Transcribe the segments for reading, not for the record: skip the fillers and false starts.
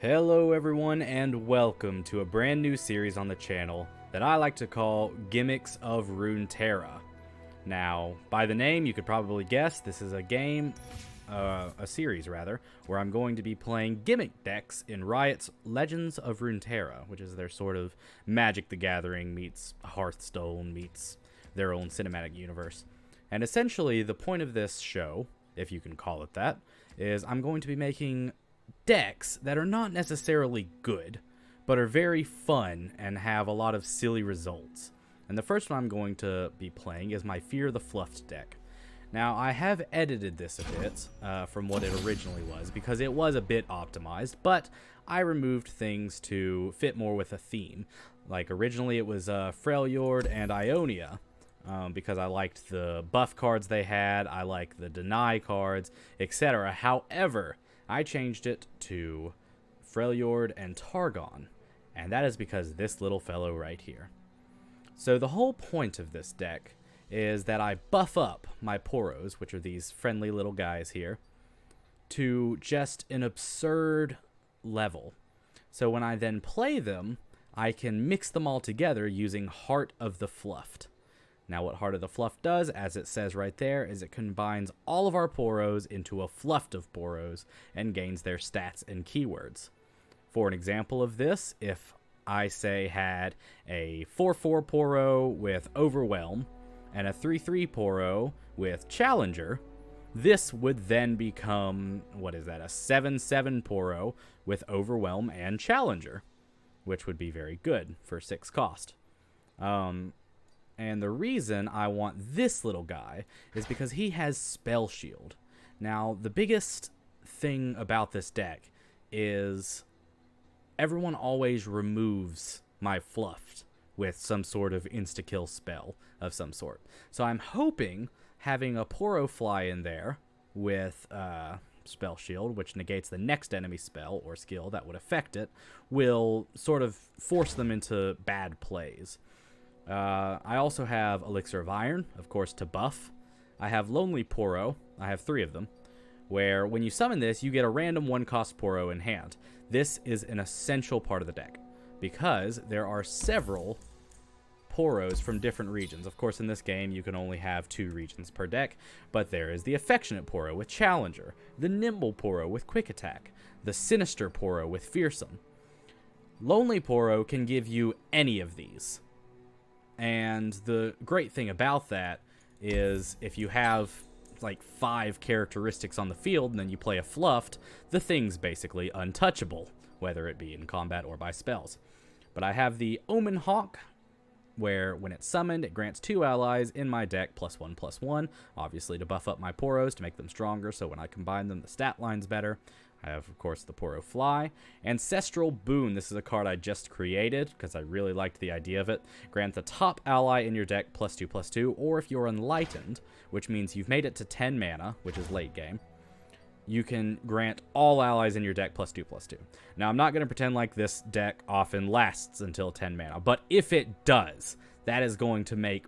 Hello everyone and welcome to a brand new series on the channel that I like to call Gimmicks of Runeterra. Now, by the name you could probably guess this is a series rather, where I'm going to be playing gimmick decks in Riot's Legends of Runeterra, which is their sort of Magic the Gathering meets Hearthstone meets their own cinematic universe. And essentially the point of this show, if you can call it that, is I'm going to be making decks that are not necessarily good, but are very fun and have a lot of silly results. And the first one I'm going to be playing is my Fear the Fluft deck. Now, I have edited this a bit from what it originally was, because it was a bit optimized, but I removed things to fit more with a theme. Like, originally it was Freljord and Ionia, because I liked the buff cards they had, I like the deny cards, etc. However, I changed it to Freljord and Targon, and that is because this little fellow right here. So the whole point of this deck is that I buff up my Poros, which are these friendly little guys here, to just an absurd level. So when I then play them, I can mix them all together using Heart of the Fluft. Now what Heart of the Fluft does, as it says right there, is it combines all of our Poros into a Fluft of Poros and gains their stats and keywords. For an example of this, if I say had a 4-4 Poro with Overwhelm and a 3-3 Poro with Challenger, this would then become, what is that, a 7-7 Poro with Overwhelm and Challenger, which would be very good for 6 cost. And the reason I want this little guy is because he has Spell Shield. Now, the biggest thing about this deck is everyone always removes my Fluft with some sort of insta-kill spell of some sort. So I'm hoping having a Poro fly in there with Spell Shield, which negates the next enemy spell or skill that would affect it, will sort of force them into bad plays. I also have Elixir of Iron, of course, to buff. I have Lonely Poro. I have 3 of them, where when you summon this, you get a random 1-cost Poro in hand. This is an essential part of the deck, because there are several Poros from different regions. Of course, in this game, you can only have 2 regions per deck, but there is the Affectionate Poro with Challenger, the Nimble Poro with Quick Attack, the Sinister Poro with Fearsome. Lonely Poro can give you any of these. And the great thing about that is if you have like 5 characteristics on the field and then you play a Fluft, the thing's basically untouchable, whether it be in combat or by spells. But I have the Omen Hawk, where when it's summoned, it grants 2 allies in my deck +1/+1, obviously to buff up my Poros to make them stronger, so when I combine them, the stat line's better. I have, of course, the Poro Fly. Ancestral Boon. This is a card I just created because I really liked the idea of it. Grant the top ally in your deck +2/+2, or if you're enlightened, which means you've made it to 10 mana, which is late game, you can grant all allies in your deck +2/+2. Now, I'm not going to pretend like this deck often lasts until 10 mana, but if it does, that is going to make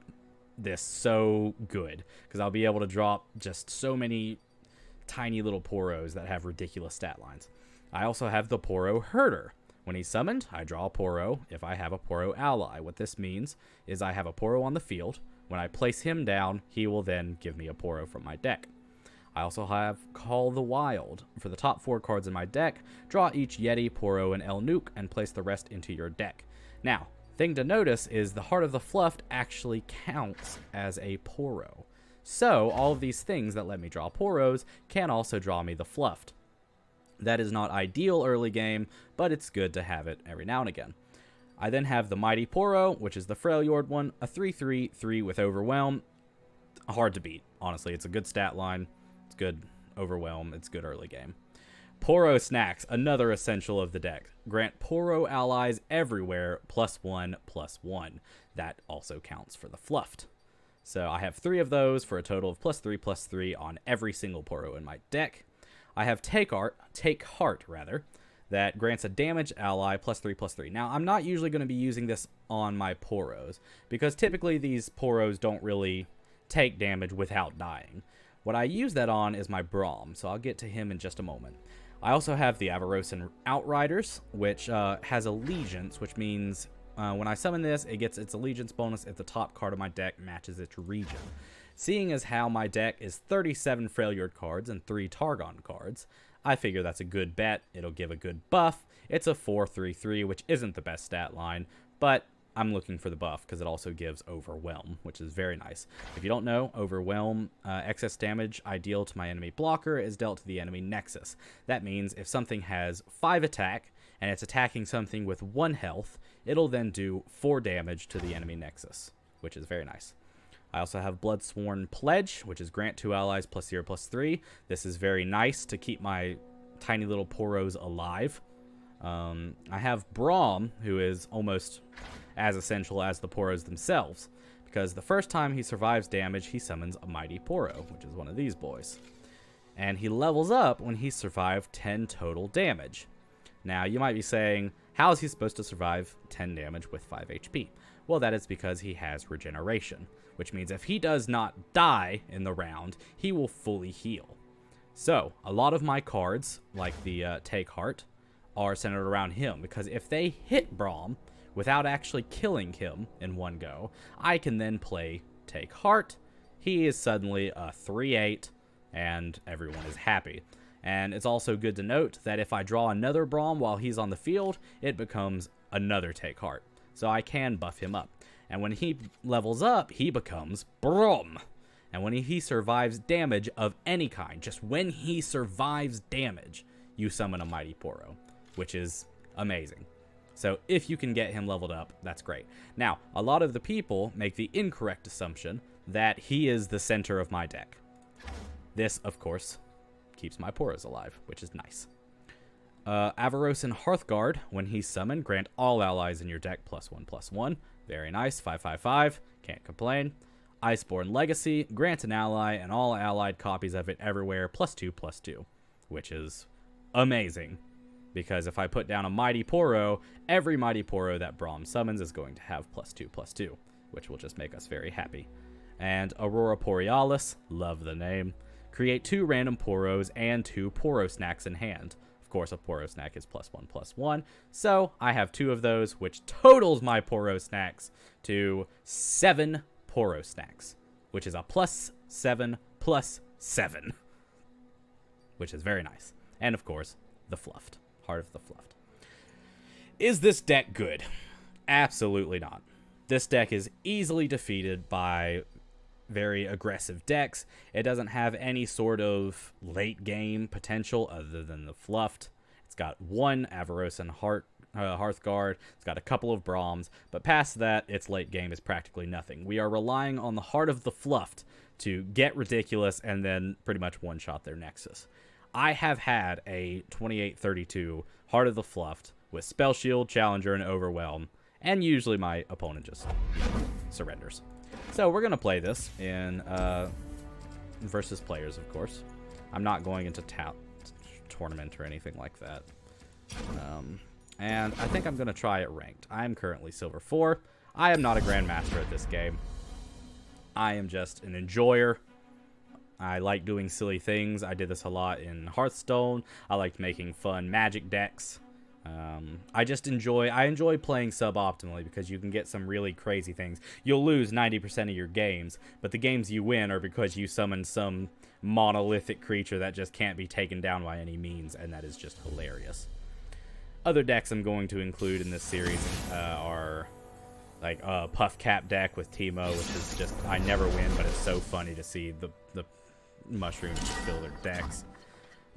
this so good, because I'll be able to drop just so many tiny little Poros that have ridiculous stat lines. I also have the Poro Herder. When he's summoned, I draw a Poro if I have a Poro ally. What this means is I have a Poro on the field. When I place him down, he will then give me a Poro from my deck. I also have Call the Wild. For the top 4 cards in my deck, draw each Yeti, Poro, and El Nuke, and place the rest into your deck. Now, thing to notice is the Heart of the Fluft actually counts as a Poro. So, all of these things that let me draw Poros can also draw me the Fluft. That is not ideal early game, but it's good to have it every now and again. I then have the Mighty Poro, which is the Freljord one, a 3/3 with Overwhelm. Hard to beat, honestly. It's a good stat line. It's good Overwhelm. It's good early game. Poro Snacks, another essential of the deck. Grant Poro allies everywhere +1/+1. That also counts for the Fluft. So I have 3 of those for a total of +3/+3 on every single Poro in my deck. I have Take Heart, that grants a damaged ally +3/+3. Now, I'm not usually going to be using this on my Poros, because typically these Poros don't really take damage without dying. What I use that on is my Braum, so I'll get to him in just a moment. I also have the Avarosan Outriders, which has Allegiance, which means when I summon this, it gets its Allegiance bonus if the top card of my deck matches its region. Seeing as how my deck is 37 Freljord cards and 3 Targon cards, I figure that's a good bet. It'll give a good buff. It's a 4/3/3, which isn't the best stat line, but I'm looking for the buff because it also gives Overwhelm, which is very nice. If you don't know, Overwhelm, excess damage I deal to my enemy blocker is dealt to the enemy nexus. That means if something has 5 attack and it's attacking something with 1 health, it'll then do 4 damage to the enemy nexus, which is very nice. I also have Bloodsworn Pledge, which is grant 2 allies +0/+3. This is very nice to keep my tiny little Poros alive. I have Braum, who is almost as essential as the Poros themselves, because the first time he survives damage, he summons a Mighty Poro, which is one of these boys. And he levels up when he survived 10 total damage. Now, you might be saying, how is he supposed to survive 10 damage with 5 HP? Well, that is because he has regeneration, which means if he does not die in the round, he will fully heal. So, a lot of my cards, like the Take Heart, are centered around him, because if they hit Braum without actually killing him in one go, I can then play Take Heart. He is suddenly a 3/8, and everyone is happy. And it's also good to note that if I draw another Braum while he's on the field, it becomes another Take Heart. So I can buff him up. And when he levels up, he becomes Braum. And when he survives damage of any kind, just when he survives damage, you summon a Mighty Poro, which is amazing. So if you can get him leveled up, that's great. Now, a lot of the people make the incorrect assumption that he is the center of my deck. This, of course, keeps my Poros alive, which is nice. Avarosan Hearthguard, when he's summoned, grant all allies in your deck +1/+1. Very nice, 5/5/5, can't complain. Iceborne Legacy, grant an ally and all allied copies of it everywhere +2/+2, which is amazing. Because if I put down a Mighty Poro, every Mighty Poro that Braum summons is going to have +2/+2, which will just make us very happy. And Aurora Borealis, love the name. Create 2 random Poros and 2 Poro Snacks in hand. Of course, a Poro Snack is +1/+1, so I have 2 of those, which totals my Poro Snacks to 7 Poro Snacks, which is a +7/+7, which is very nice. And of course, the Fluft. Heart of the Fluft. Is this deck good? Absolutely not. This deck is easily defeated by very aggressive decks. It doesn't have any sort of late game potential other than the Fluft. It's got 1 Avarosan Hearthguard. It's got a couple of Braums, but past that, its late game is practically nothing. We are relying on the Heart of the Fluft to get ridiculous and then pretty much one-shot their Nexus. I have had a 28-32 Heart of the Fluft with Spell Shield, Challenger, and Overwhelm, and usually my opponent just surrenders. So we're going to play this in versus players, of course. I'm not going into tournament or anything like that. And I think I'm going to try it ranked. I am currently Silver 4. I am not a Grandmaster at this game. I am just an enjoyer. I like doing silly things. I did this a lot in Hearthstone. I liked making fun Magic decks. I enjoy playing suboptimally because you can get some really crazy things. You'll lose 90% of your games, but the games you win are because you summoned some monolithic creature that just can't be taken down by any means, and that is just hilarious. Other decks I'm going to include in this series are like a Puff Cap deck with Teemo, which is just, I never win, but it's so funny to see the mushrooms fill their decks.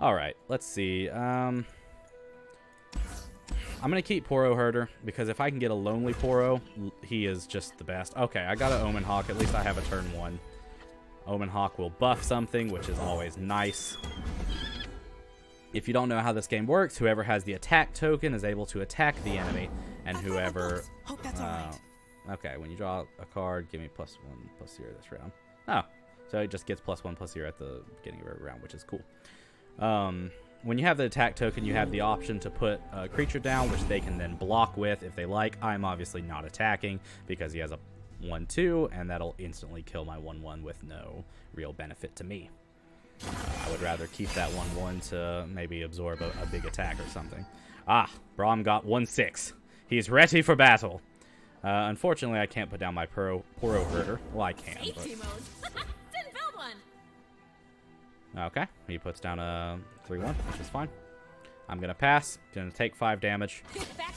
Alright, let's see. I'm going to keep Poro Herder, because if I can get a Lonely Poro, he is just the best. Okay, I got an Omen Hawk. At least I have a turn 1. Omen Hawk will buff something, which is always nice. If you don't know how this game works, whoever has the attack token is able to attack the enemy, and whoever... Hope that's all right. Okay, when you draw a card, give me +1/+0 this round. Oh, so it just gets +1/+0 at the beginning of every round, which is cool. When you have the attack token, you have the option to put a creature down, which they can then block with if they like. I'm obviously not attacking because he has a 1/2, and that'll instantly kill my 1/1 with no real benefit to me. I would rather keep that 1/1 to maybe absorb a big attack or something. Ah, Braum got 1/6. He's ready for battle. Unfortunately, I can't put down my Poro Herder. Well, I can, but... Didn't build one. Okay, he puts down a 3/1, which is fine. I'm going to pass. Going to take 5 damage.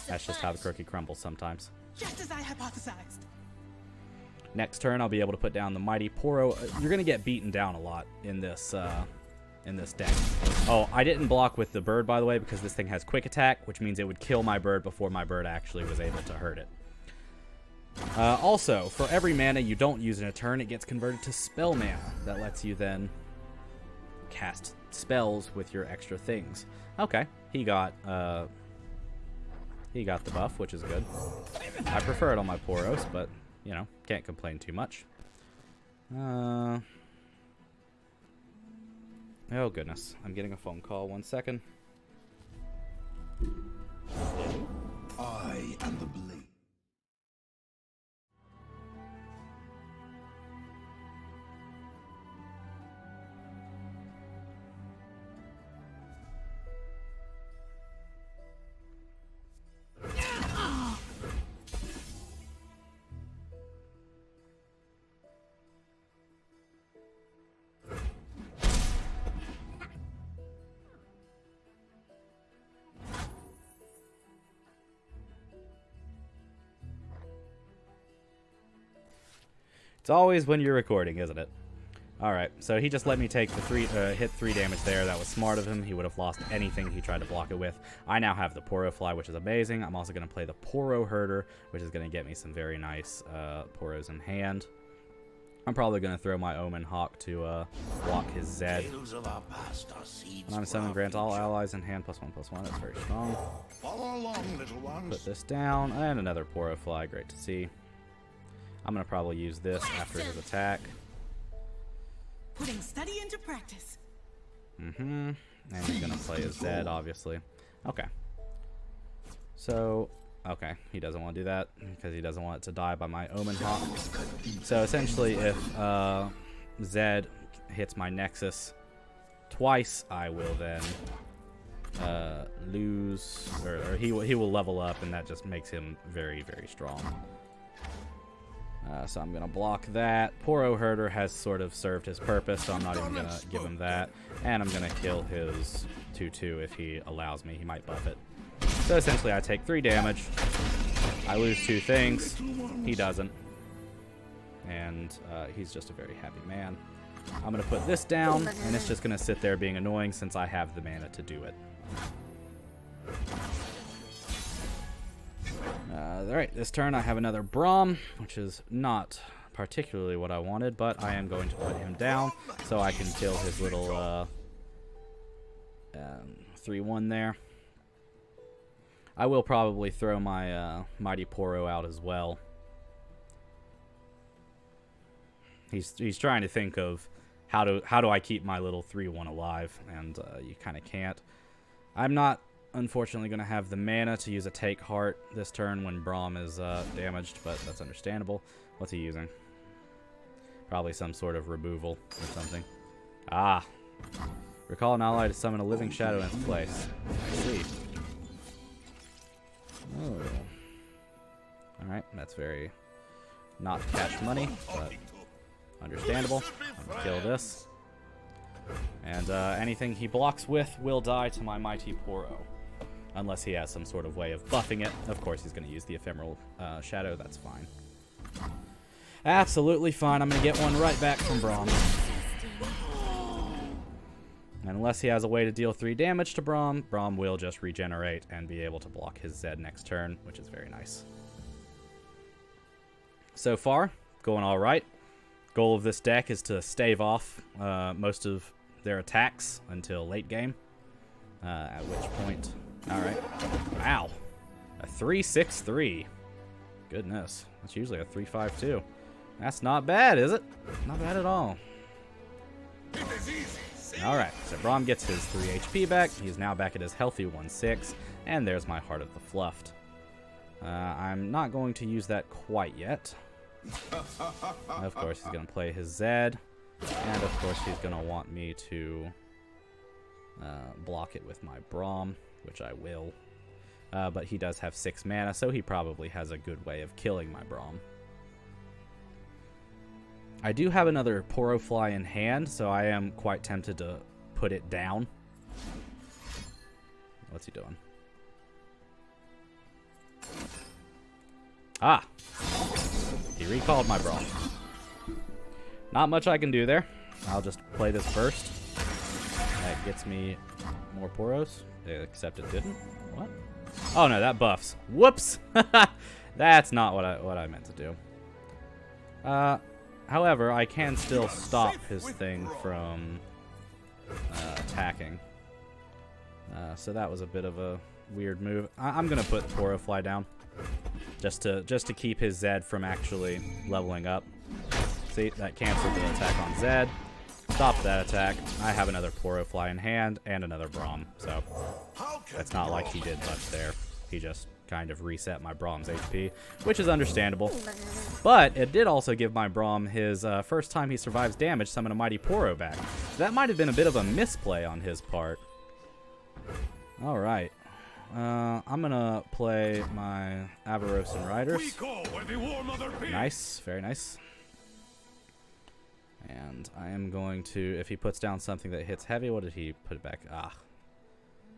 That's just how the cookie crumbles sometimes. Just as I hypothesized. Next turn, I'll be able to put down the Mighty Poro. You're going to get beaten down a lot in this deck. Oh, I didn't block with the bird, by the way, because this thing has quick attack, which means it would kill my bird before my bird actually was able to hurt it. Also, for every mana you don't use in a turn, it gets converted to spell mana. That lets you then cast spells with your extra things. Okay, he got the buff, which is good. I prefer it on my Poros, but, you know, can't complain too much. Oh, goodness. I'm getting a phone call. 1 second. I am the blade. It's always when you're recording, isn't it? Alright, so he just let me take the hit 3 damage there. That was smart of him. He would have lost anything he tried to block it with. I now have the Poro Fly, which is amazing. I'm also going to play the Poro Herder, which is going to get me some very nice Poros in hand. I'm probably going to throw my Omen Hawk to block his Zed. When I'm summoning, grant all allies in hand +1/+1. That's very strong. Follow along, little ones. Put this down, and another Poro Fly. Great to see. I'm going to probably use this after his attack. Putting study into practice. And he's going to play his Zed, obviously. Okay. So, okay, he doesn't want to do that because he doesn't want it to die by my Omen Hawk. So essentially, if Zed hits my Nexus twice, I will then lose, or he will level up, and that just makes him very, very strong. So I'm going to block that. Poro Herder has sort of served his purpose, so I'm not even going to give him that. And I'm going to kill his 2/2 if he allows me. He might buff it. So essentially I take 3 damage. I lose 2 things. He doesn't. And he's just a very happy man. I'm going to put this down, and it's just going to sit there being annoying since I have the mana to do it. Alright, this turn I have another Braum, which is not particularly what I wanted, but I am going to put him down so I can kill his little 3/1 there. I will probably throw my Mighty Poro out as well. He's trying to think of how do I keep my little 3/1 alive, and you kind of can't. I'm not unfortunately going to have the mana to use a Take Heart this turn when Braum is damaged, but that's understandable. What's he using? Probably some sort of removal or something. Ah. Recall an ally to summon a living shadow in its place. I see. Oh. Alright, that's very not cash money, but understandable. I'm going to kill this. And anything he blocks with will die to my Mighty Poro. Unless he has some sort of way of buffing it. Of course, he's going to use the Ephemeral Shadow. That's fine. Absolutely fine. I'm going to get one right back from Braum. And unless he has a way to deal 3 damage to Braum, Braum will just regenerate and be able to block his Zed next turn, which is very nice. So far, going all right. Goal of this deck is to stave off most of their attacks until late game. At which point... Alright. Wow. A 3/6/3. Goodness. That's usually a 3/5/2. That's not bad, is it? Not bad at all. Alright, so Braum gets his 3 HP back. He's now back at his healthy 1/6. And there's my Heart of the Fluft. I'm not going to use that quite yet. Of course, he's going to play his Zed. And of course he's going to want me to block it with my Braum, which I will. But he does have 6 mana, so he probably has a good way of killing my Braum. I do have another Poro Fly in hand, so I am quite tempted to put it down. What's he doing? Ah! He recalled my Braum. Not much I can do there. I'll just play this first. That gets me more Poros, except it didn't. What? Oh no, that buffs. Whoops! That's not what I meant to do. However, I can still stop his thing from attacking. So that was a bit of a weird move. I'm gonna put Poro Fly down, just to keep his Zed from actually leveling up. See, that canceled the attack on Zed. Stop that attack. I have another Poro Fly in hand and another Braum, so it's not like he did much there. He just kind of reset my Braum's HP, which is understandable. But it did also give my Braum his first time he survives damage, summon a Mighty Poro back. That might have been a bit of a misplay on his part. Alright. I'm gonna play my Avarosan Riders. Nice, very nice. And I am going to, if he puts down something that hits heavy, what did he put it back? Ah.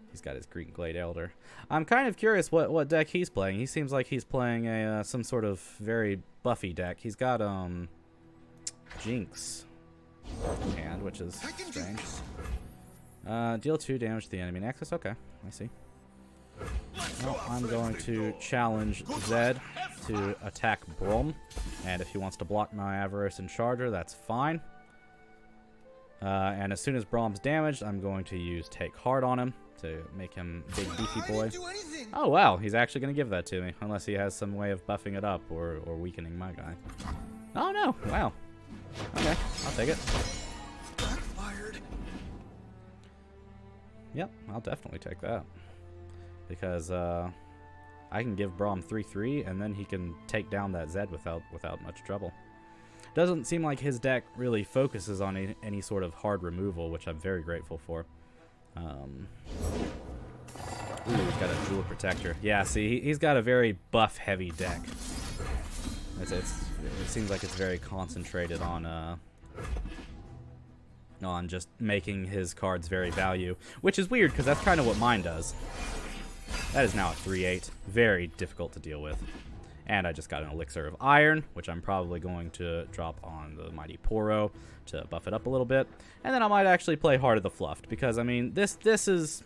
He's got his Green Glade Elder. I'm kind of curious what deck he's playing. He seems like he's playing a some sort of very buffy deck. He's got Jinx in hand, which is strange. Deal 2 damage to the enemy nexus. Okay, I see. Well, I'm going to challenge Zed to attack Braum, and if he wants to block my Avarosan Charger, that's fine. And as soon as Braum's damaged, I'm going to use Take Heart on him to make him big beefy boy. Oh wow, he's actually going to give that to me, unless he has some way of buffing it up or weakening my guy. Oh no, wow. Okay, I'll take it. Yep, I'll definitely take that. Because I can give Braum 3/3, and then he can take down that Zed without much trouble. Doesn't seem like his deck really focuses on any sort of hard removal, which I'm very grateful for. Ooh, he's got a Jewel Protector. Yeah, see, he's got a very buff-heavy deck. It seems like it's very concentrated on just making his cards very value, which is weird because that's kind of what mine does. That is now a 3/8. Very difficult to deal with. And I just got an Elixir of Iron, which I'm probably going to drop on the Mighty Poro to buff it up a little bit. And then I might actually play Heart of the Fluft, because, I mean, this is...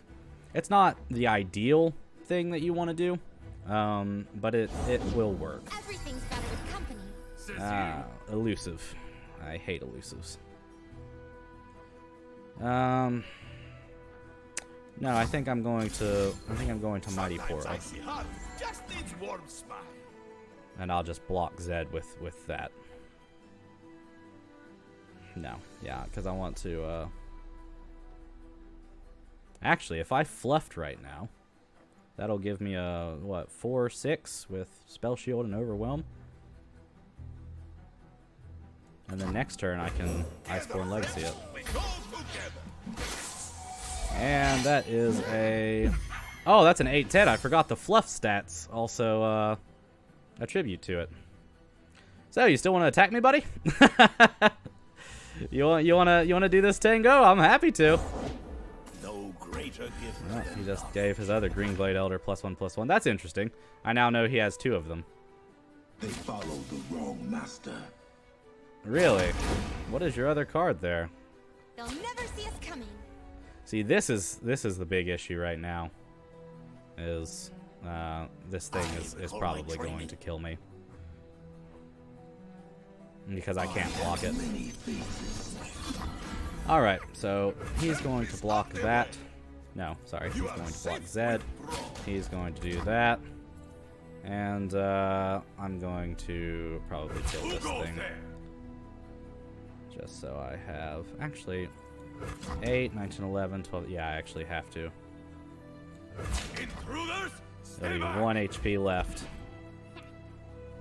It's not the ideal thing that you want to do, but it will work. Everything's better with company. Elusive. I hate elusives. No, I think I'm going to Mighty Poro. And I'll just block Zed with that. No, yeah, because I want to, Actually, if I Fluft right now, that'll give me a, what, 4/6 with Spell Shield and Overwhelm. And then next turn I can Iceborne Legacy it. And that is a... Oh, that's an 8/10. I forgot the Fluff stats also attribute to it. So, you still want to attack me, buddy? you wanna do this tango? I'm happy to. No greater gift. Well, he just gave his other Green Glade Elder +1/+1. That's interesting. I now know he has 2 of them. They follow the wrong master. Really? What is your other card there? They'll never see us coming. See, this is the big issue right now. Is this thing is probably going to kill me because I can't block it. All right, so he's going to block that. No, sorry, he's going to block Zed. He's going to do that, and I'm going to probably kill this thing. Just so I have actually 8, 9, 10, 11, 12. Yeah, I actually have to. There'll be 1 HP left.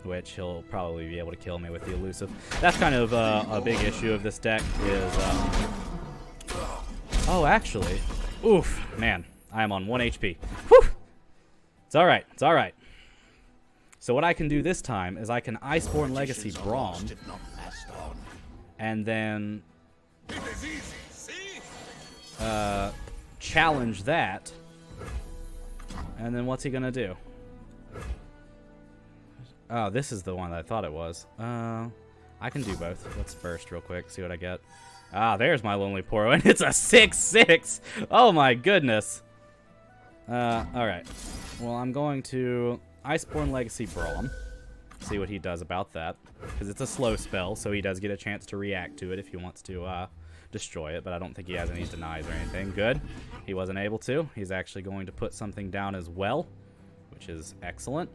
which he'll probably be able to kill me with the elusive. That's kind of a big issue of this deck is... Oh, actually... Oof, man. I am on 1 HP. Whew! It's alright, it's alright. So what I can do this time is I can Iceborne Legacy Braum, and then challenge that, and then what's he gonna do? Oh, this is the one that I thought it was. I can do both. Let's burst real quick, see what I get. Ah, there's my Lonely Poro, and it's a 6/6! Oh my goodness! Alright. Well, I'm going to Iceborne Legacy Braum. See what he does about that. Because it's a slow spell, so he does get a chance to react to it if he wants to destroy it. But I don't think he has any denies or anything. Good. He wasn't able to. He's actually going to put something down as well, which is excellent.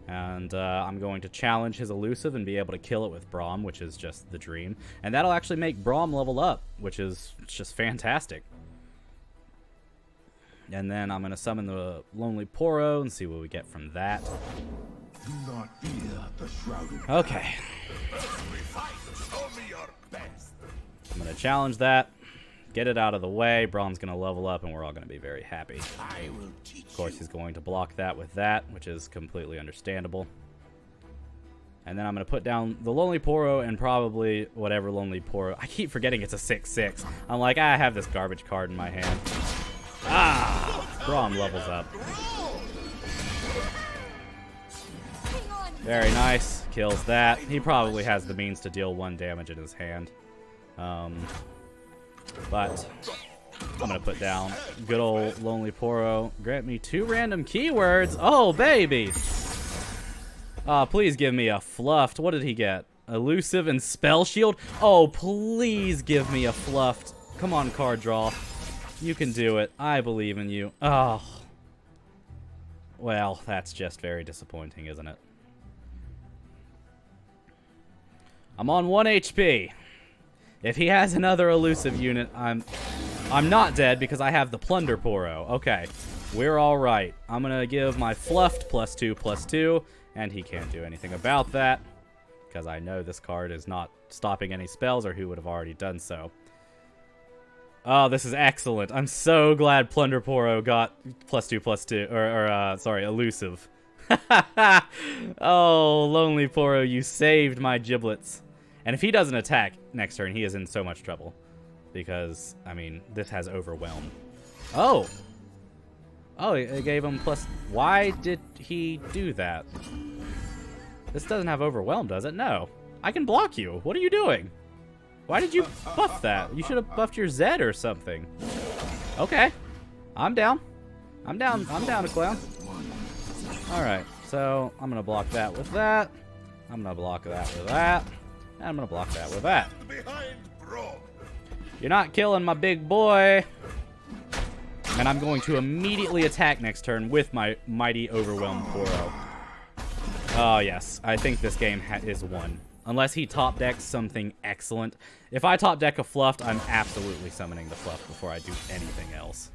And I'm going to challenge his elusive and be able to kill it with Braum, which is just the dream. And that'll actually make Braum level up, which is just fantastic. And then I'm going to summon the Lonely Poro and see what we get from that. Do not fear the shrouded. Okay. I'm going to challenge that, get it out of the way. Braum's going to level up, and we're all going to be very happy. Of course, he's going to block that with that, which is completely understandable. And then I'm going to put down the Lonely Poro and probably whatever Lonely Poro. I keep forgetting it's a 6/6. I'm like, I have this garbage card in my hand. Ah! Braum levels up. Very nice. Kills that. He probably has the means to deal 1 damage in his hand. But I'm going to put down good old Lonely Poro. Grant me 2 random keywords. Oh, baby! Please give me a Fluft. What did he get? Elusive and Spell Shield? Oh, please give me a Fluft. Come on, card draw. You can do it. I believe in you. Oh. Well, that's just very disappointing, isn't it? I'm on 1 HP. If he has another elusive unit, I'm not dead because I have the Plunder Poro. Okay, we're all right. I'm going to give my Fluft +2/+2, and he can't do anything about that because I know this card is not stopping any spells or he would have already done so. Oh, this is excellent. I'm so glad Plunder Poro got +2/+2, sorry, elusive. Oh, Lonely Poro, you saved my giblets. And if he doesn't attack next turn, he is in so much trouble. Because, I mean, this has Overwhelm. Oh! Oh, it gave him plus... Why did he do that? This doesn't have Overwhelm, does it? No. I can block you. What are you doing? Why did you buff that? You should have buffed your Zed or something. Okay. I'm down. I'm down to clown. Alright, so I'm going to block that with that. I'm going to block that with that. And I'm going to block that with that. You're not killing my big boy. And I'm going to immediately attack next turn with my mighty Overwhelmed Poro. Oh, yes. I think this game is won. Unless he top decks something excellent. If I top deck a Fluft, I'm absolutely summoning the Fluft before I do anything else.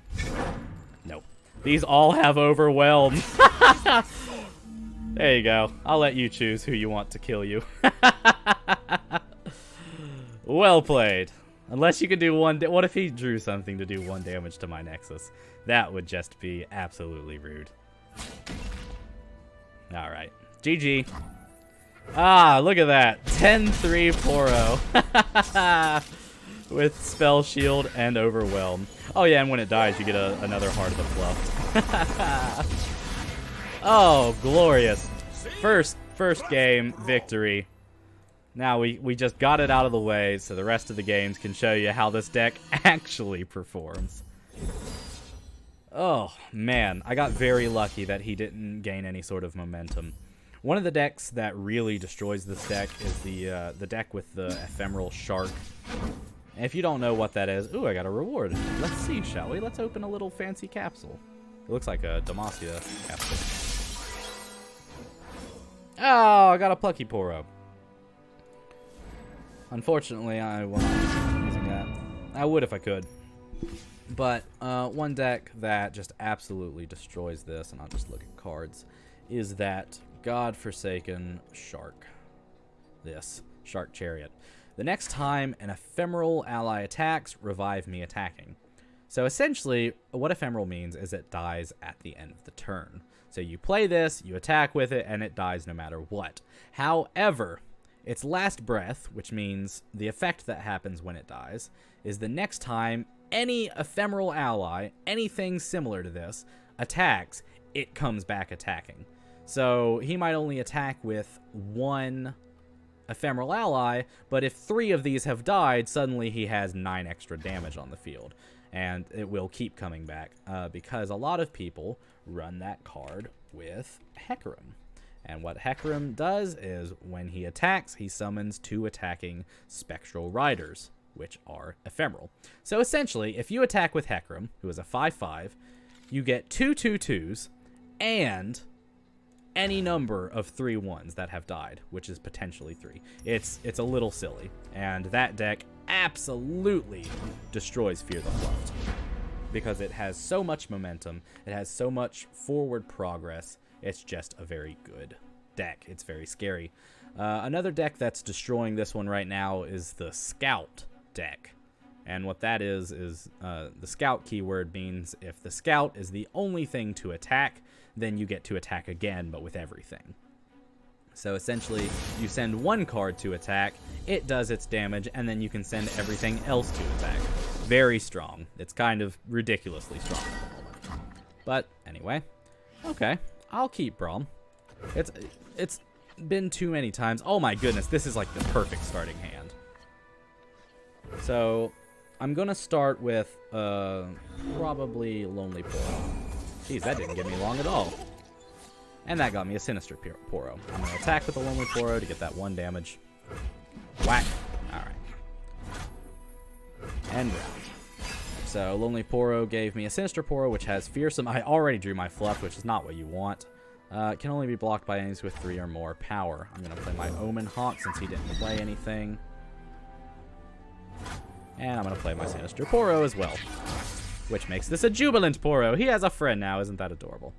Nope. These all have Overwhelm. There you go. I'll let you choose who you want to kill you. Well played. Unless you could do one... What if he drew something to do 1 damage to my Nexus? That would just be absolutely rude. Alright. GG. Ah, look at that. 10-3 Poro. With Spell Shield and Overwhelm. Oh yeah, and when it dies, you get another Heart of the Fluft. Oh, glorious. First game victory. Now we just got it out of the way so the rest of the games can show you how this deck actually performs. Oh, man. I got very lucky that he didn't gain any sort of momentum. One of the decks that really destroys this deck is the deck with the Ephemeral Shark. And if you don't know what that is... Ooh, I got a reward. Let's see, shall we? Let's open a little fancy capsule. It looks like a Demacia capsule. Oh, I got a Plucky Poro. Unfortunately, I won't be using that. I would if I could. But one deck that just absolutely destroys this, and I'll just look at cards, is that godforsaken shark. This shark chariot. The next time an ephemeral ally attacks, revive me attacking. So essentially, what ephemeral means is it dies at the end of the turn. So you play this, you attack with it, and it dies no matter what. However, its last breath, which means the effect that happens when it dies, is the next time any ephemeral ally, anything similar to this, attacks, it comes back attacking. So he might only attack with one ephemeral ally, but if 3 of these have died, suddenly he has 9 extra damage on the field. And it will keep coming back because a lot of people run that card with Hecarim. And what Hecarim does is when he attacks, he summons 2 attacking Spectral Riders, which are ephemeral. So essentially, if you attack with Hecarim, who is a 5/5, you get 2 2/2s and any number of 3/1s that have died, which is potentially 3. It's a little silly, and that deck absolutely destroys Fear the Fluft because it has so much momentum, it has so much forward progress. It's just a very good deck. It's very scary. Another deck that's destroying this one right now is the Scout deck. And what that is the Scout keyword means if the Scout is the only thing to attack, then you get to attack again, but with everything. So essentially, you send 1 card to attack, it does its damage, and then you can send everything else to attack. Very strong. It's kind of ridiculously strong at the moment. But anyway, okay, I'll keep Braum. It's been too many times. Oh my goodness, this is like the perfect starting hand. So I'm gonna start with probably Lonely Poro. Jeez, that didn't give me long at all. And that got me a Sinister Poro. I'm going to attack with the Lonely Poro to get that 1 damage. Whack. Alright. End round. So, Lonely Poro gave me a Sinister Poro, which has Fearsome. I already drew my Fluft, which is not what you want. It can only be blocked by enemies with 3 or more power. I'm going to play my Omen Hawk since he didn't play anything. And I'm going to play my Sinister Poro as well, which makes this a Jubilant Poro. He has a friend now. Isn't that adorable?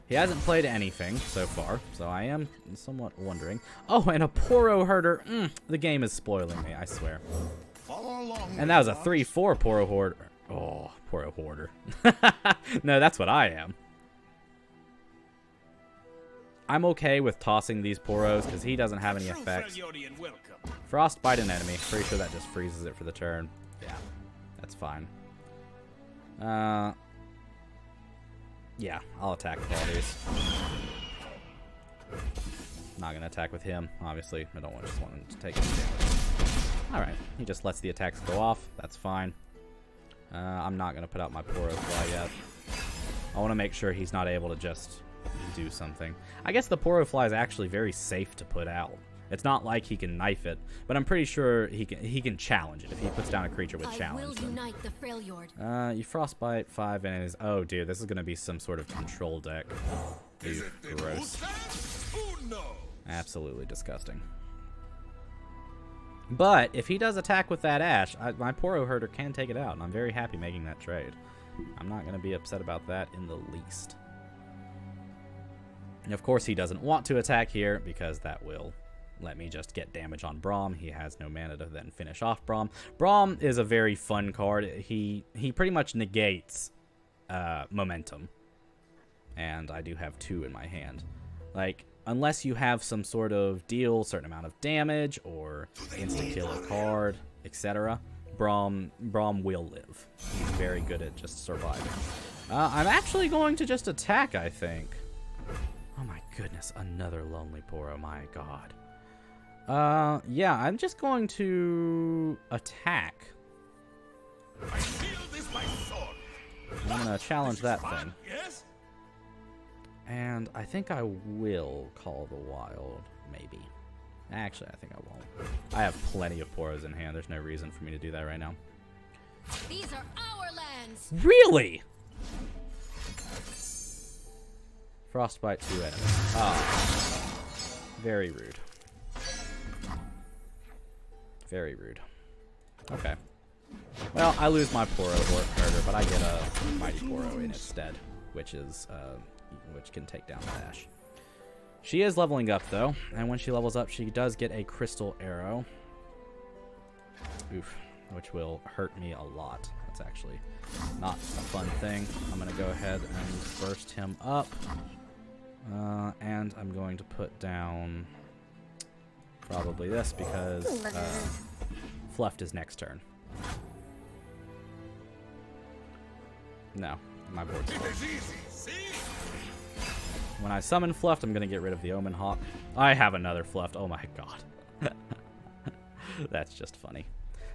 He hasn't played anything so far, so I am somewhat wondering. Oh, and a Poro Herder. The game is spoiling me, I swear. And that was a 3/4 Poro Herder. Oh, Poro Herder. No, that's what I am. I'm okay with tossing these Poros because he doesn't have any effects. Frostbite an enemy. Pretty sure that just freezes it for the turn. Yeah, that's fine. Yeah, I'll attack with all these. Not going to attack with him, obviously. I don't just want him to take any damage. Alright, he just lets the attacks go off. That's fine. I'm not going to put out my Poro Fly yet. I want to make sure he's not able to just do something. I guess the Poro Fly is actually very safe to put out. It's not like he can knife it, but I'm pretty sure he can challenge it if he puts down a creature with challenge. You frostbite 5 and it is. Oh, dude, this is gonna be some sort of control deck. Ew, gross. Absolutely disgusting. But if he does attack with that Ash, my Poro Herder can take it out, and I'm very happy making that trade. I'm not gonna be upset about that in the least. And of course, he doesn't want to attack here because that will let me just get damage on Braum. He has no mana to then finish off Braum. Braum is a very fun card. He pretty much negates momentum. And I do have 2 in my hand. Like, unless you have some sort of deal a certain amount of damage or insta-kill a card, etc., Braum will live. He's very good at just surviving. I'm actually going to just attack, I think. Oh my goodness, another Lonely Poro, my god. Yeah, I'm just going to attack. I'm gonna challenge that thing. And I think I will call the wild, maybe. Actually, I think I won't. I have plenty of Poros in hand. There's no reason for me to do that right now. These are our lands. Really? Frostbite 2 enemies. Ah. Very rude. Very rude. Okay. Well, I lose my Poro Herder, but I get a Mighty Poro in its stead, which is which can take down the Ash. She is leveling up, though, and when she levels up, she does get a crystal arrow. Oof, which will hurt me a lot. That's actually not a fun thing. I'm going to go ahead and burst him up, and I'm going to put down probably this because Fluft is next turn. No, my board's full. When I summon Fluft, I'm going to get rid of the Omen Hawk. I have another Fluft. Oh my god. That's just funny.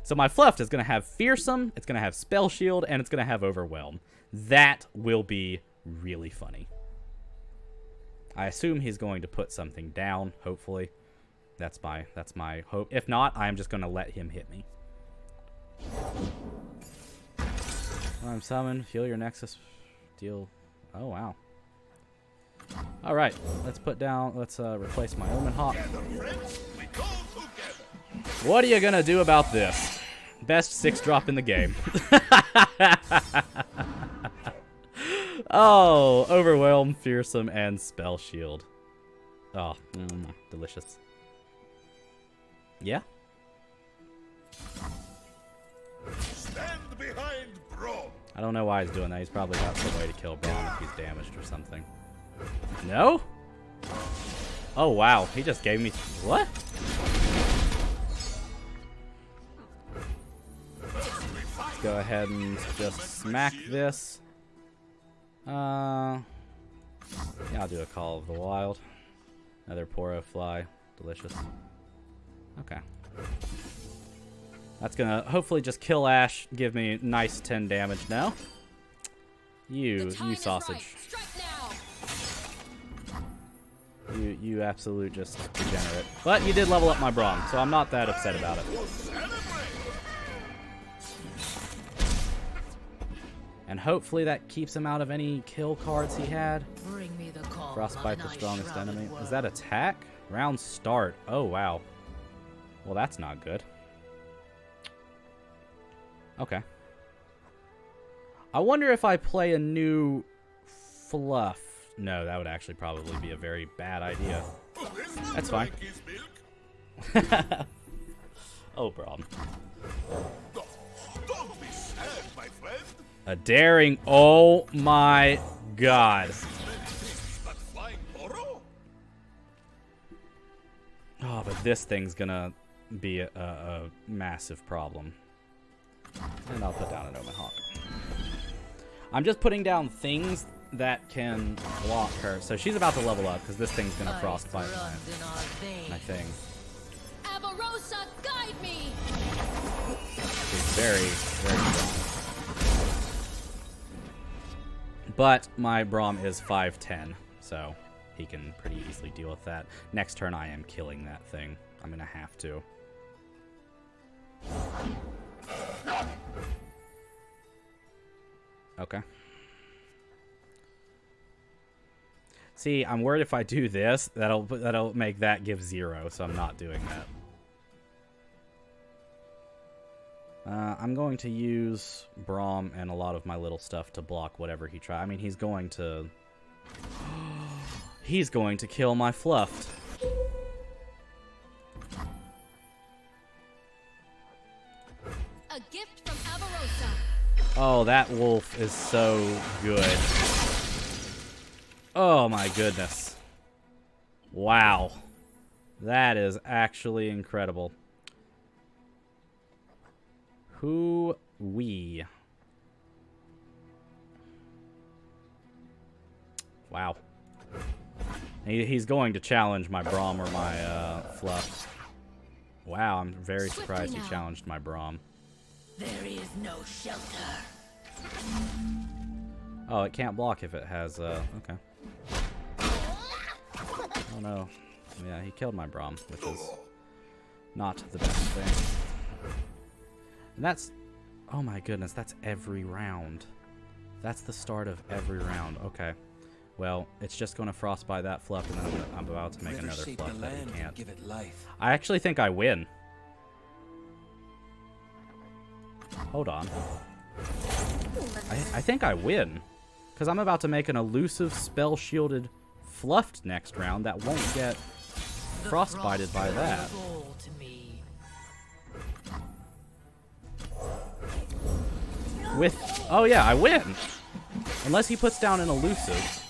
So my Fluft is going to have Fearsome, it's going to have Spell Shield, and it's going to have Overwhelm. That will be really funny. I assume he's going to put something down, hopefully. That's my hope. If not, I'm just going to let him hit me. I'm summoned. Feel your Nexus. Deal. Oh, wow. Alright, let's replace my Omen Hawk. What are you gonna do about this? Best 6-drop in the game. Oh, Overwhelm, Fearsome, and Spell Shield. Oh, delicious. Yeah? Stand behind Bro. I don't know why he's doing that. He's probably got some way to kill Braum if he's damaged or something. No? Oh, wow. He just gave me... What? Let's go ahead and just smack this. Yeah, I'll do a Call of the Wild. Another Poro Fly. Delicious. Okay. That's gonna hopefully just kill Ash, give me nice 10 damage now. You sausage. You absolute just degenerate. But you did level up my Braum, so I'm not that upset about it. And hopefully that keeps him out of any kill cards he had. Frostbite, the strongest enemy. Is that attack? Round start. Oh, wow. Well, that's not good. Okay. I wonder if I play a new Fluff. No, that would actually probably be a very bad idea. That's fine. Oh, Braum. Don't be sad, my friend. A daring. Oh my god. Oh, but this thing's gonna be a massive problem. And I'll put down an Omen Hawk. I'm just putting down things that can block her. So she's about to level up because this thing's gonna frostbite my thing. Avarosa, guide me. She's very, very strong. But my Braum is 5'10", so he can pretty easily deal with that. Next turn, I am killing that thing. I'm gonna have to. Okay. See, I'm worried if I do this, that'll make that give 0, so I'm not doing that. I'm going to use Braum and a lot of my little stuff to block whatever he tries. I mean, he's going to... He's going to kill my Fluft. A gift from Avarosa. Oh, that wolf is so good. Oh my goodness. Wow. That is actually incredible. Hoo-wee. Wow. He's going to challenge my Braum or my Fluff. Wow, I'm very surprised he challenged my Braum. There is no shelter. Oh, it can't block if it has, okay. Oh no. Yeah, he killed my Braum, which is not the best thing. And that's, oh my goodness, that's every round. That's the start of every round. Okay. Well, it's just going to frostbite that Fluff, and then I'm about to make another Fluff that he can't. Give it life. I actually think I win. Hold on. I think I win. Because I'm about to make an elusive spell-shielded Fluft next round that won't get frostbited by that. With... Oh yeah, I win! Unless he puts down an elusive.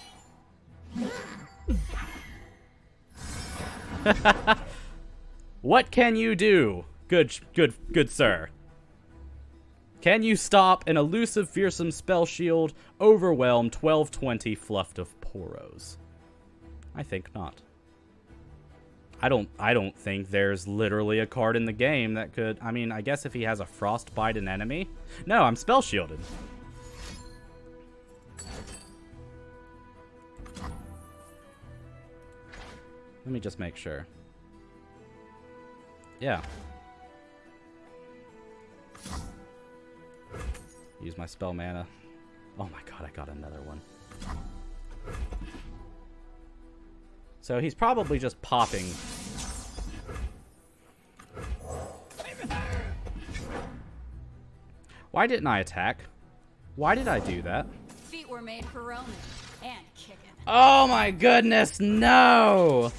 What can you do? Good sir. Can you stop an elusive fearsome spell shield overwhelm 1220 Fluft of Poros? I think not. I don't think there's literally a card in the game that could... I mean, I guess if he has a frostbite an enemy. No, I'm spell shielded. Let me just make sure. Yeah. Use my spell mana. Oh my god, I got another one. So he's probably just popping. Why didn't I attack? Why did I do that? Feet were made for roaming and kicking. Oh my goodness, no!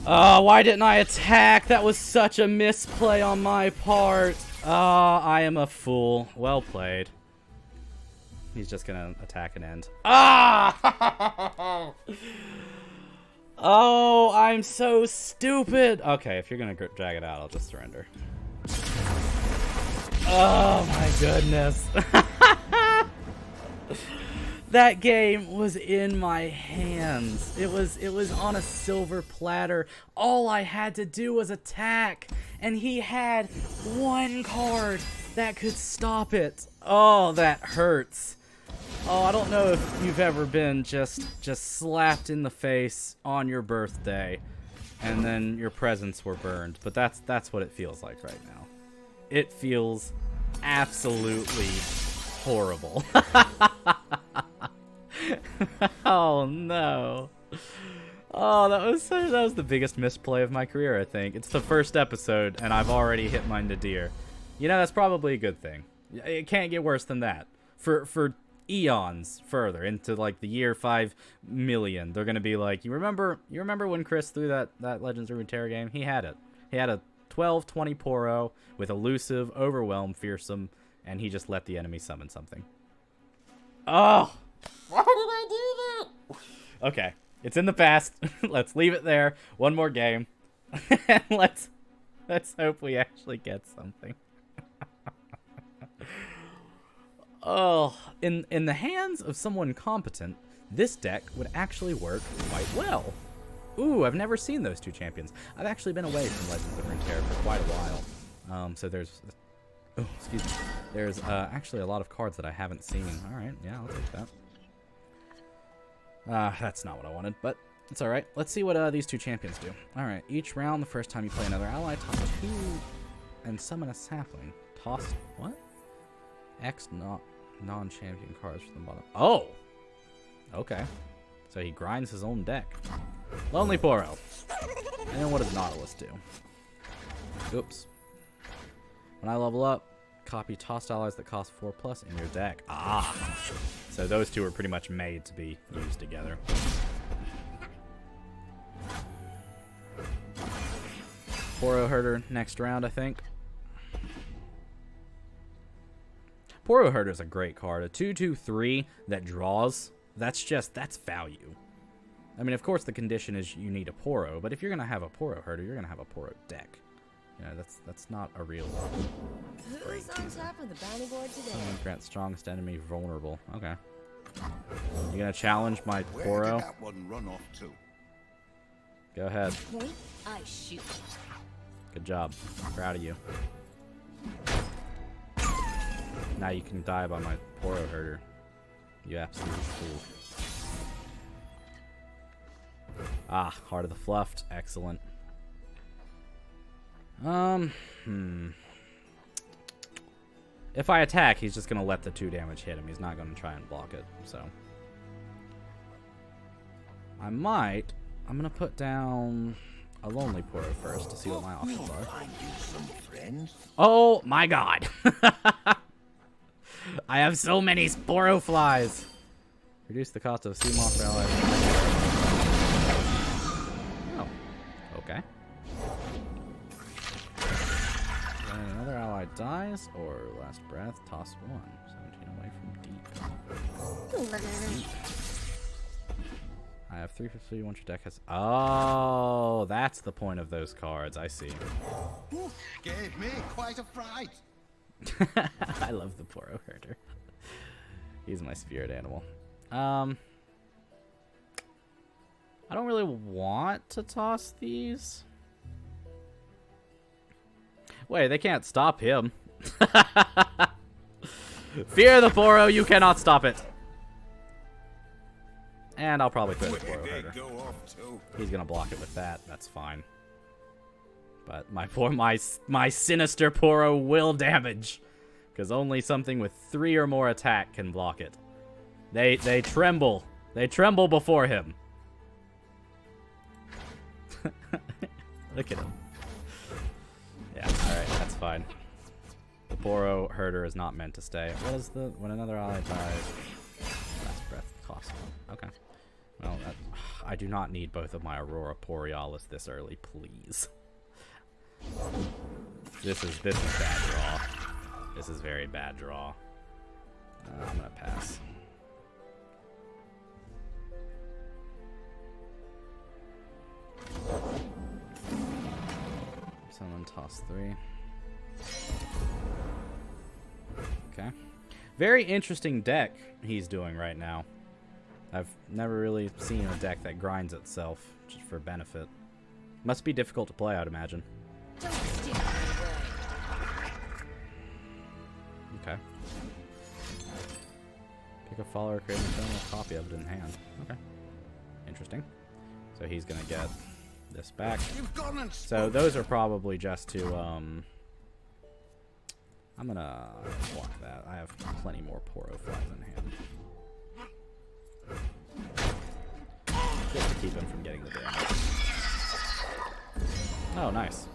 Oh, why didn't I attack? That was such a misplay on my part. Oh, I am a fool. Well played. He's just gonna attack and end. Ah! Oh, I'm so stupid. Okay, if you're gonna drag it out, I'll just surrender. Oh my goodness. That game was in my hands. It was on a silver platter. All I had to do was attack, and he had one card that could stop it. Oh, that hurts. Oh, I don't know if you've ever been just slapped in the face on your birthday, and then your presents were burned, but that's what it feels like right now. It feels absolutely horrible. Oh no. Oh, that was the biggest misplay of my career, I think. It's the first episode and I've already hit my nadir. You know, that's probably a good thing. It can't get worse than that. For eons further into like the year 5 million, they're gonna be like, you remember when Chris threw that Legends of Runeterra game? He had it. He had a 12/20 Poro with elusive, overwhelm, fearsome, and he just let the enemy summon something. Oh, why did I do that? Okay, it's in the past. Let's leave it there. One more game, and let's hope we actually get something. Oh, in the hands of someone competent, this deck would actually work quite well. Ooh, I've never seen those two champions. I've actually been away from Legends of Runeterra for quite a while. So there's... Oh, excuse me. There's actually a lot of cards that I haven't seen. Alright, yeah, I'll take that. That's not what I wanted, but it's alright. Let's see what these two champions do. Alright, each round, the first time you play another ally, toss 2 and summon a sapling. Toss... what? X non-champion cards from the bottom. Oh! Okay. So he grinds his own deck. Lonely Poro. And then what does Nautilus do? Oops. When I level up, copy tossed allies that cost 4+ in your deck. Ah! So those two are pretty much made to be used together. Poro Herder next round, I think. Poro Herder is a great card. A 2/2/3 that draws. That's value. I mean, of course, the condition is you need a Poro, but if you're gonna have a Poro Herder, you're gonna have a Poro deck. Yeah, that's not a real. Who's on top of the bounty board today? Someone grants strongest enemy vulnerable. Okay. You gonna challenge my Where Poro? did that one run off to? Go ahead. Point, I shoot. Good job. Proud of you. Now you can die by my Poro Herder. You absolute fool. Ah, Heart of the Fluft. Excellent. If I attack, he's just gonna let the 2 damage hit him. He's not gonna try and block it, so. I'm gonna put down a Lonely Poro first to see what my options are. Find you some friends. Oh my god! I have so many Poro flies. Reduce the cost of sea moss for allies. Oh, okay. When another ally dies or last breath, toss 1. 17 away from deep. I have 350 once your deck has. Oh, that's the point of those cards. I see. Gave me quite a fright. I love the Poro Herder. He's my spirit animal. I don't really want to toss these. Wait, they can't stop him. Fear the Poro, you cannot stop it. And I'll probably put the Poro Herder. He's gonna block it with that. That's fine. But my sinister Poro will damage, because only something with 3 or more attack can block it. They tremble. They tremble before him. Look at him. Yeah, alright, that's fine. The Poro Herder is not meant to stay. What is the... When another ally dies... Last breath cost. Okay. Well, I do not need both of my Aurora Borealis this early, please. This is bad draw. This is very bad draw. I'm gonna pass. Someone toss 3. Okay. Very interesting deck he's doing right now. I've never really seen a deck that grinds itself just for benefit. Must be difficult to play, I'd imagine. Don't steal my way. Okay. Pick a follower, create an internal copy of it in hand. Okay. Interesting. So he's gonna get this back. So those are probably just to I'm gonna block that. I have plenty more Poro flies in hand. Just to keep him from getting the damage. Oh, nice.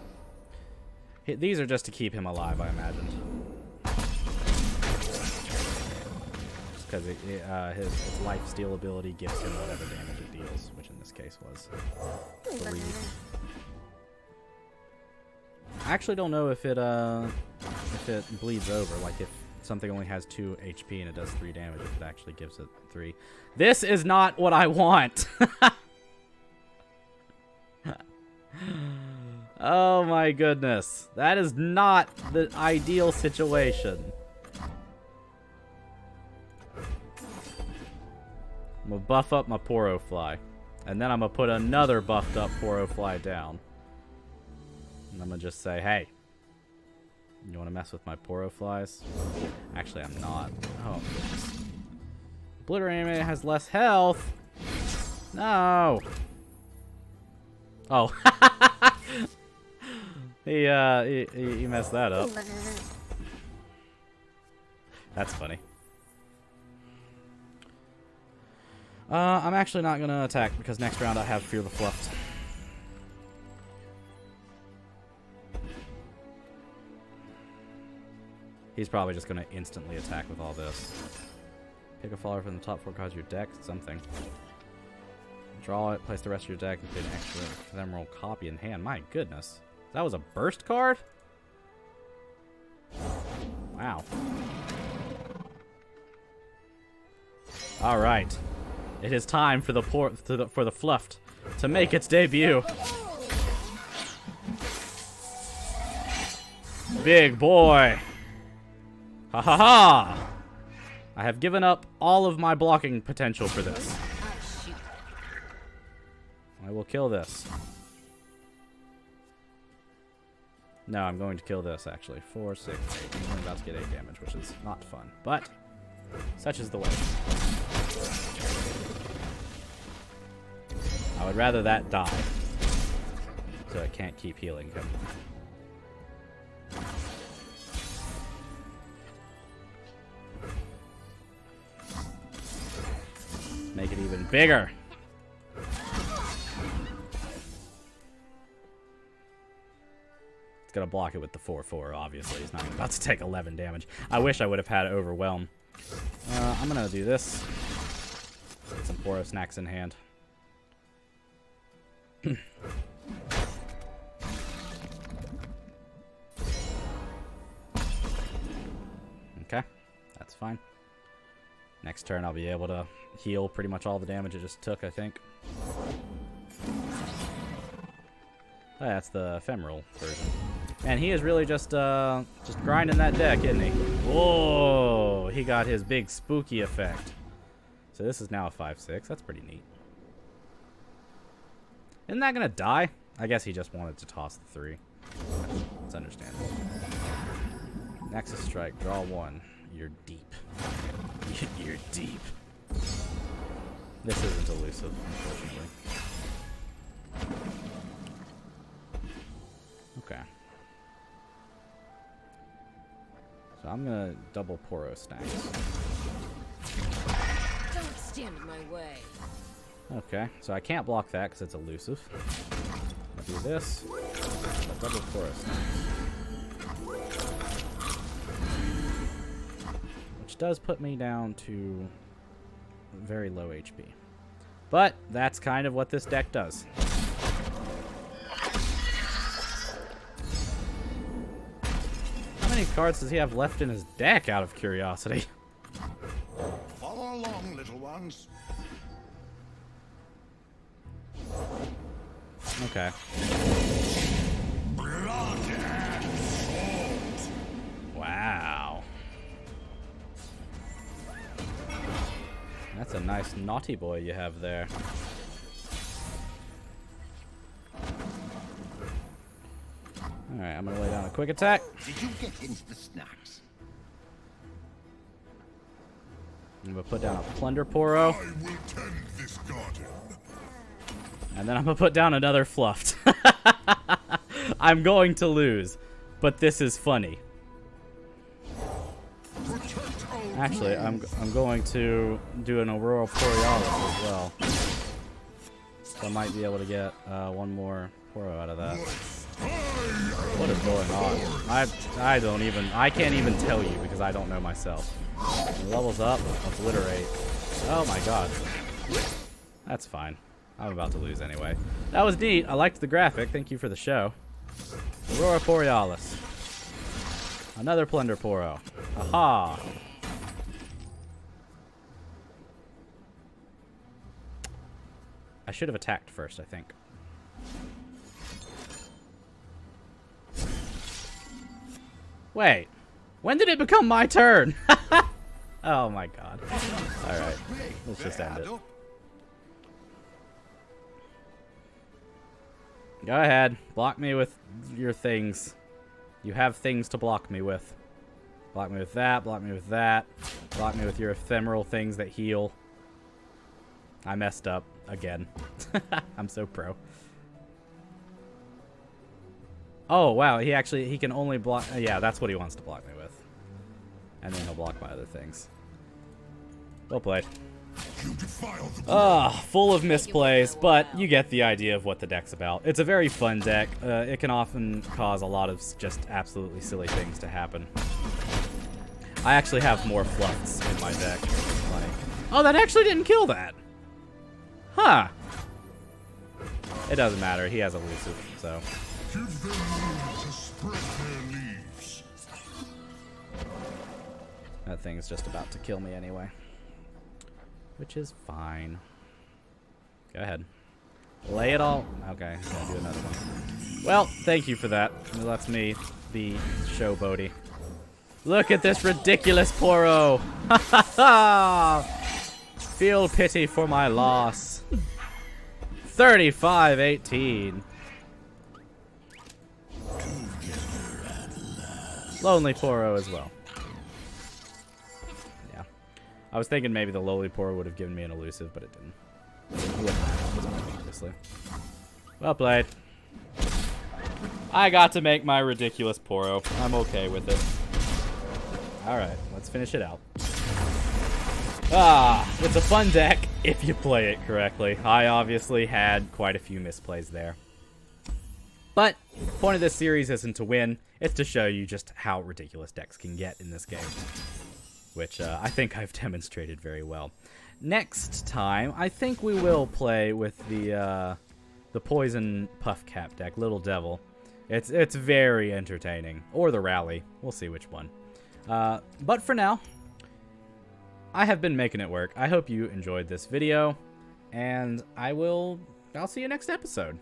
These are just to keep him alive, I imagined. Just because his life steal ability gives him whatever damage it deals, which in this case was 3. I actually don't know if it bleeds over, like if something only has 2 HP and it does 3 damage, if it actually gives it 3. This is not what I want! Oh my goodness. That is not the ideal situation. I'm gonna buff up my Poro Fly. And then I'm gonna put another buffed up Poro Fly down. And I'm gonna just say, hey, you wanna mess with my Poro Flies? Actually, I'm not. Oh, goodness. Obliterate enemy has less health. No. Oh. He messed that up. That's funny. I'm actually not gonna attack because next round I have Fear the Fluft. He's probably just gonna instantly attack with all this. Pick a follower from the top 4 cards of your deck. Something. Draw it, place the rest of your deck, and create an extra ephemeral copy in hand. My goodness. That was a burst card? Wow. Alright. It is time for the Fluft to make its debut. Big boy. Ha ha ha! I have given up all of my blocking potential for this. I will kill this. No, I'm going to kill this, actually. 4, 6, 8. I'm only about to get 8 damage, which is not fun. But, such is the way. I would rather that die. So it can't keep healing him. Make it even bigger. It's gonna block it with the 4/4, obviously. He's not about to take 11 damage. I wish I would have had Overwhelm. I'm gonna do this. Get some Poro snacks in hand. Okay, that's fine. Next turn I'll be able to heal pretty much all the damage it just took, I think. Oh, that's the ephemeral version. And he is really just grinding that deck, isn't he? Whoa! He got his big spooky effect. So this is now a 5/6. That's pretty neat. Isn't that gonna die? I guess he just wanted to toss the 3. It's understandable. Nexus Strike. Draw 1. You're deep. You're deep. This isn't elusive, unfortunately. Okay. So I'm gonna double Poro snacks. Don't stand in my way. Okay, so I can't block that because it's elusive. I'll do this. I'll double Poro snacks. Which does put me down to very low HP. But that's kind of what this deck does. How many cards does he have left in his deck, out of curiosity? Follow along, little ones. Okay. Blood and salt. Wow. That's a nice naughty boy you have there. Alright, I'm gonna lay down a quick attack. Did you get into the snacks? I'm gonna put down a Plunder Poro. I will tend this garden. And then I'm gonna put down another Fluft. I'm going to lose, but this is funny. Protect our Actually, I'm going to do an Aurora Borealis as well. So I might be able to get one more Poro out of that. What is going on? I can't even tell you because I don't know myself. Levels up, obliterate. Oh my god. That's fine. I'm about to lose anyway. That was neat. I liked the graphic. Thank you for the show. Aurora Borealis. Another Plunder Poro. Aha! I should have attacked first, I think. Wait. When did it become my turn? Oh my god. Alright. Let's just end it. Go ahead. Block me with your things. You have things to block me with. Block me with that. Block me with that. Block me with your ephemeral things that heal. I messed up again. I'm so pro. Oh, wow. He can only block. Yeah, that's what he wants to block me with. And then he'll block my other things. Well played. Full of misplays, but you get the idea of what the deck's about. It's a very fun deck. It can often cause a lot of just absolutely silly things to happen. I actually have more Flufts in my deck. Funny. Oh, that actually didn't kill that. Huh. It doesn't matter. He has elusive, so. Give them room to spread their leaves. That thing's just about to kill me anyway. Which is fine. Go ahead. Lay it all. Okay, I'm gonna do another one. Well, thank you for that. It lets me be showboaty. Look at this ridiculous Poro. Ha ha ha! Feel pity for my loss. 35-18. Lonely Poro as well. Yeah. I was thinking maybe the lowly Poro would have given me an elusive, but it didn't. It wouldn't have, obviously. Well played. I got to make my ridiculous Poro. I'm okay with it. Alright, let's finish it out. It's a fun deck if you play it correctly. I obviously had quite a few misplays there. But the point of this series isn't to win, it's to show you just how ridiculous decks can get in this game. which I think I've demonstrated very well. Next time, I think we will play with the Poison Puff Cap deck, Little Devil. It's very entertaining. Or the Rally. We'll see which one. But for now, I have been making it work. I hope you enjoyed this video, and I'll see you next episode.